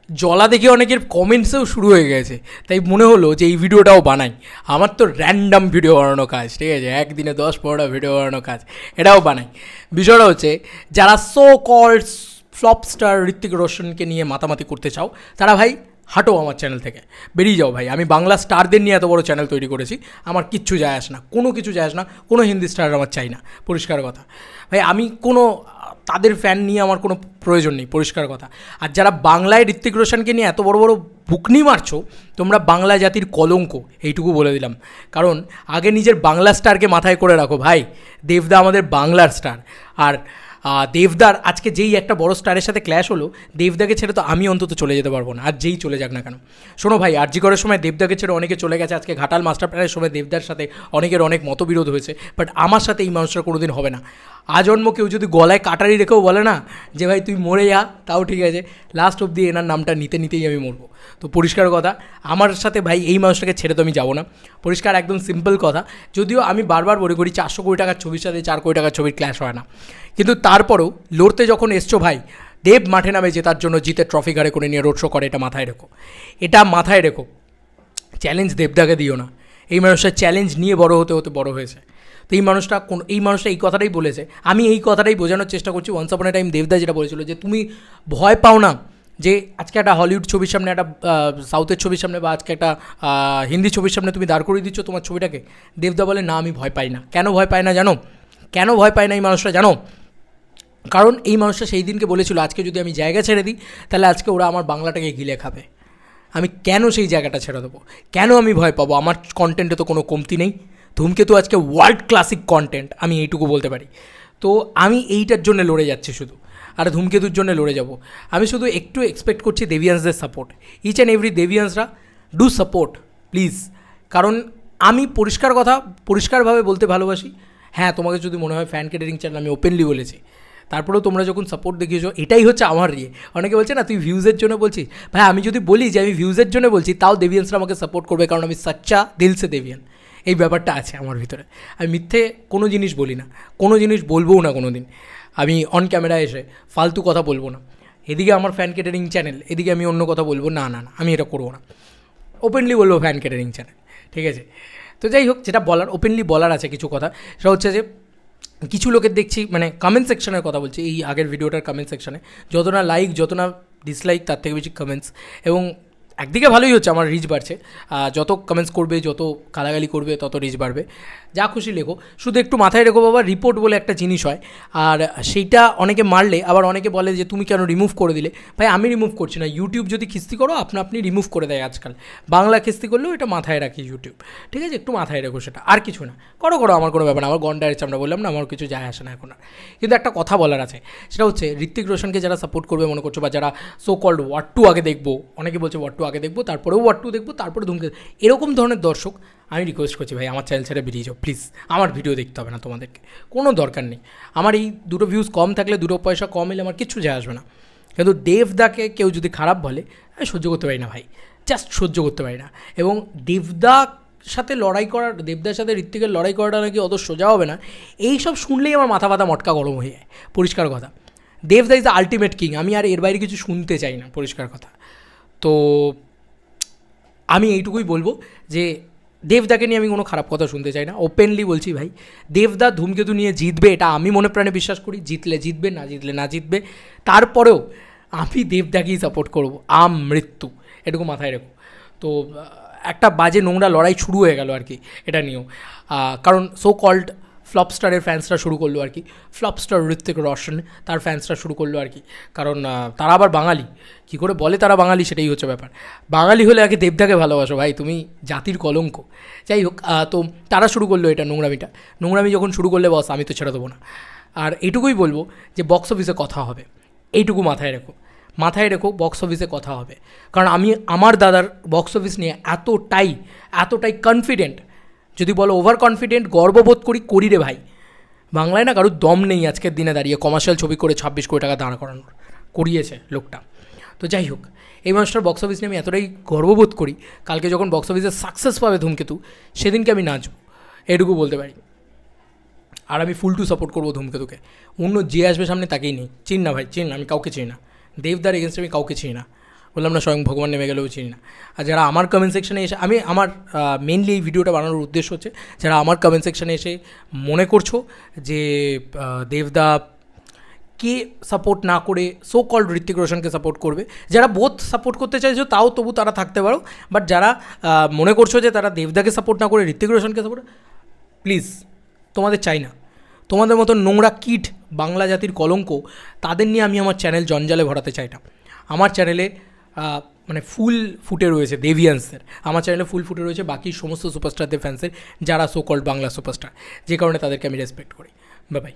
জলা দেখে অনেকের কমেন্টসেও শুরু হয়ে গেছে, তাই মনে হলো যে এই ভিডিওটাও বানাই। আমার তো র্যান্ডাম ভিডিও বানানো কাজ, ঠিক আছে, একদিনে 10-15টা ভিডিও বানানো কাজ, এটাও বানাই। বিষয়টা হচ্ছে যারা so called flop star Hrithik রোশনকে নিয়ে মাতামাতি করতে চাও, তারা ভাই হাঁটো আমার চ্যানেল থেকে, বেরিয়ে যাও ভাই। আমি বাংলা স্টারদের নিয়ে এত বড় চ্যানেল তৈরি করেছি, আমার কিচ্ছু যায় আসে না, কোনো কিছু যায় আসে না, কোনো হিন্দি স্টার আমার চাই না, পরিষ্কার কথা ভাই। আমি কোনো তাদের ফ্যান নিয়ে আমার কোনো প্রয়োজন নেই, পরিষ্কার কথা। আর যারা বাংলায় ঋত্বিক রোশনকে নিয়ে এত বড় বড় বুকনি মারছো, তোমরা বাংলা জাতির কলঙ্ক, এইটুকু বলে দিলাম। কারণ আগে নিজের বাংলা স্টারকে মাথায় করে রাখো ভাই। দেবদা আমাদের বাংলার স্টার, আর দেবদার আজকে যেই একটা বড় স্টারের সাথে ক্ল্যাশ হলো, দেবদাকে ছেড়ে তো আমি অন্তত চলে যেতে পারবো না, আর যেই চলে যাক না কেন। শোনো ভাই, আরজি করার সময় দেবদাকে ছেড়ে অনেকে চলে গেছে, আজকে ঘাটাল মাস্টার প্ল্যানের সময় দেবদার সাথে অনেকের অনেক মতবিরোধ হয়েছে, বাট আমার সাথে এই মানুষটা কোনোদিন হবে না। আজন্ম কেউ যদি গলায় কাটারি রেখেও বলে না যে ভাই তুই মরে যা, তাও ঠিক আছে, লাস্ট অবধি এনার নামটা নিতেই আমি মরবো। তো পরিষ্কার কথা, আমার সাথে ভাই এই মানুষটাকে ছেড়ে তো আমি যাবো না, পরিষ্কার একদম সিম্পল কথা। যদিও আমি বারবার বলে করি 400 কোটি টাকার ছবির সাথে 4 কোটি টাকার ছবির ক্ল্যাশ হয় না, কিন্তু তারপরেও লড়তে যখন এসছো ভাই, দেব মাঠে নামে জেতার জন্য, জিতে ট্রফি ঘাড়ে করে নিয়ে রোড শো করে, এটা মাথায় রেখো, এটা মাথায় রেখো। চ্যালেঞ্জ দেবদাকে দিও না, এই মানুষটা চ্যালেঞ্জ নিয়ে বড় হতে হতে বড় হয়েছে। তো এই মানুষটা এই কথাটাই বলেছে, আমি এই কথাটাই বোঝানোর চেষ্টা করছি। ওয়ান্স আপন এ টাইম দেবদা যেটা বলেছিল যে তুমি ভয় পাও না যে আজকে একটা হলিউড ছবির সামনে, একটা সাউথের ছবির সামনে, বা আজকে একটা হিন্দি ছবির সামনে তুমি দাঁড় করিয়ে দিচ্ছ তোমার ছবিটাকে। দেবদা বলে না, আমি ভয় পাই না। কেন ভয় পায় না জানো? কেন ভয় পায় না এই মানুষটা জানো? কারণ এই মানুষটা সেই দিনকে বলেছিল আজকে যদি আমি জায়গা ছেড়ে দিই, তাহলে আজকে ওরা আমার বাংলাটাকে গিলে খাবে। আমি কেন সেই জায়গাটা ছেড়ে দেবো? কেন আমি ভয় পাবো? আমার কন্টেন্টে তো কোনো কমতি নেই। ধূমকেতু আজকে ওয়ার্ল্ড ক্লাসিক কন্টেন্ট, আমি এইটুকু বলতে পারি। তো আমি এইটার জন্য লড়ে যাচ্ছি শুধু, আর ধূমকেতুর জন্য লড়ে যাব। আমি শুধু একটু এক্সপেক্ট করছি দেবিয়ান্সদের সাপোর্ট, ইচ অ্যান্ড এভরি দেবিয়ান্সরা ডু সাপোর্ট প্লিজ। কারণ আমি পরিষ্কারভাবে বলতে ভালোবাসি। হ্যাঁ, তোমাকে যদি মনে হয় ফ্যান ক্যাটারিং চ্যানেল, আমি ওপেনলি বলেছি, তারপরেও তোমরা যখন সাপোর্ট দেখিয়েছো, এটাই হচ্ছে আমার অনেকে বলছে না তুই ভিউজের জন্য বলছিস, ভাই আমি যদি বলি যে আমি ভিউজের জন্য বলছি, তাও দেবিয়ান্সরা আমাকে সাপোর্ট করবে, কারণ আমি সচ্চা দিল সে দেবিয়ান, এই ব্যাপারটা আছে আমার ভিতরে। আমি মিথ্যে কোনো জিনিস বলি না, কোনো জিনিস বলবও না কোনো দিন। আমি অন ক্যামেরায় এসে ফালতু কথা বলবো না, এদিকে আমার ফ্যান ক্যাটারিং চ্যানেল, এদিকে আমি অন্য কথা বলবো না, আমি এটা করবো না। ওপেনলি বলবো ফ্যান ক্যাটারিং চ্যানেল, ঠিক আছে। তো যাই হোক, যেটা বলার, ওপেনলি বলার আছে কিছু কথা, সেটা হচ্ছে যে কিছু লোকের দেখছি, মানে কমেন্ট সেকশনের কথা বলছি, এই আগের ভিডিওটার কমেন্ট সেকশনে যত না লাইক, যত না ডিসলাইক, তার থেকে বেশি কমেন্টস। এবং একদিকে ভালোই হচ্ছে, আমার রিচ বাড়ছে, যত কমেন্টস করবে, যত গালাগালি করবে, তত রিচ বাড়বে। যা খুশি লেখো, শুধু একটু মাথায় রেখো বাবা, রিপোর্ট বলে একটা জিনিস হয়, আর সেইটা অনেকে মারলে আবার অনেকে বলে যে তুমি কেন রিমুভ করে দিলে। ভাই আমি রিমুভ করছি না, ইউটিউব যদি খিস্তি করো আপনি রিমুভ করে দেয় আজকাল। বাংলা খিস্তি করলেও এটা মাথায় রাখি ইউটিউব, ঠিক আছে, একটু মাথায় রেখো সেটা, আর কিছু না। করো আমার কোনো ব্যাপার না, আমার গন্ডার ইচ্ছে, আমরা বললাম না, আমার কিছু যায় আসে না এখন আর। কিন্তু একটা কথা বলার আছে, সেটা হচ্ছে ঋত্বিক রোশনকে যারা সাপোর্ট করবে মনে করছো, বা যারা সো কল্ড ওয়ার্ড 2 আগে দেখবো, অনেকে বলছে ওয়ার্ড 2 আগে দেখবো, তারপরেও ওয়ার্ড 2 দেখবো, তারপরে ধূমকেতু, এরকম ধরনের দর্শক, আমি রিকোয়েস্ট করছি ভাই আমার চ্যানেল ছেড়ে বেরিয়ে যাও প্লিজ। আমার ভিডিও দেখতে হবে না তোমাদেরকে, কোনো দরকার নেই। আমার এই দুটো ভিউজ কম থাকলে, দুটো পয়সা কম এলে আমার কিচ্ছু যায় আসবে না। কিন্তু দেবদাকে কেউ যদি খারাপ বলে, আমি সহ্য করতে পারি না ভাই, জাস্ট সহ্য করতে পারি না। এবং দেবদার সাথে ঋত্বিকের লড়াই করাটা নাকি অত সোজা হবে না, এই সব শুনলেই আমার মাথা মটকা গরম হয়ে যায়, পরিষ্কার কথা। দেবদা ইজ দ্য আলটিমেট কিং, আমি আর এর বাইরে কিছু শুনতে চাই না, পরিষ্কার কথা। তো আমি এইটুকুই বলবো যে দেবদাকে নিয়ে আমি কোনো খারাপ কথা শুনতে চাই না, ওপেনলি বলছি ভাই। দেবদা ধূমকেতু নিয়ে জিতবে, এটা আমি মনে প্রাণে বিশ্বাস করি। জিতলে জিতবে, না জিতলে না জিতবে, তারপরেও আমি দেবদাকেই সাপোর্ট করবো, মৃত্যু, এটুকু মাথায় রেখো। তো একটা বাজে নোংরা লড়াই শুরু হয়ে গেল আর কি এটা নিয়েও, কারণ সো কল্ড ফ্লপস্টারের ফ্যান্সরা শুরু করলো আর কি, ফ্লপস্টার ঋত্বিক রোশন, তার ফ্যান্সরা শুরু করলো আর কি। কারণ তারা আবার বাঙালি, কী করে বলে তারা বাঙালি, সেটাই হচ্ছে ব্যাপার। বাঙালি হলে আগে দেবদাকে ভালোবাসো ভাই, তুমি জাতির কলঙ্ক। যাই হোক, তো তারা শুরু করলো এটা নোংরামি যখন শুরু করলে বস, আমি তো ছেড়ে দেবো না। আর এইটুকুই বলবো যে বক্স অফিসে কথা হবে, এইটুকু মাথায় রেখো, বক্স অফিসে কথা হবে। কারণ আমি আমার দাদার বক্স অফিস নিয়ে এতটাই কনফিডেন্ট, যদি বলো ওভার কনফিডেন্ট, গর্ববোধ করি রে ভাই। বাংলায় না কারোর দম নেই আজকের দিনে দাঁড়িয়ে কমার্শিয়াল ছবি করে 26 কোটি টাকা দাঁড় করানোর, করিয়েছে লোকটা। তো যাই হোক, এই মানুষটার বক্স অফিস নিয়ে আমি এতটাই গর্ববোধ করি, কালকে যখন বক্স অফিসে সাকসেস পাবে ধূমকেতু, সেদিনকে আমি নাচবো, এটুকু বলতে পারি। আর আমি ফুল টু সাপোর্ট করবো ধূমকেতুকে, অন্য যে আসবে সামনে তাকেই নেই। চিন না ভাই, আমি কাউকে চিনি না, দেবদার এগেনস্টে আমি কাউকে চিনি না, বললাম না স্বয়ং ভগবান নেমে গেলেও চিনি না। আর যারা আমার কমেন্ট সেকশনে এসে, আমি আমার মেনলি এই ভিডিওটা বানানোর উদ্দেশ্য হচ্ছে যারা আমার কমেন্ট সেকশনে এসে মনে করছো যে দেবদা কে সাপোর্ট না করে সো কল্ড ঋত্বিক রোশনকে সাপোর্ট করবে, যারা বোথ সাপোর্ট করতে চাইছো তাও তবু তারা থাকতে পারো, বাট যারা মনে করছো যে তারা দেবদাকে সাপোর্ট না করে ঋত্বিক রোশনকে সাপোর্ট, প্লিজ তোমাদের চাই না। তোমাদের মতো নোংরা কিট, বাংলা জাতির কলঙ্ক, তাদের নিয়ে আমি আমার চ্যানেল জঞ্জালে ভরাতে চাই না। আমার চ্যানেলে মানে ফুল ফুটে রয়েছে দেভিয়ান্সের, আমার চ্যানেলে ফুল ফুটে রয়েছে বাকি সমস্ত সুপারস্টারদের ফ্যান্সের, যারা সো কল্ড বাংলা সুপারস্টার, যে কারণে তাদেরকে আমি রেসপেক্ট করি। Bye bye.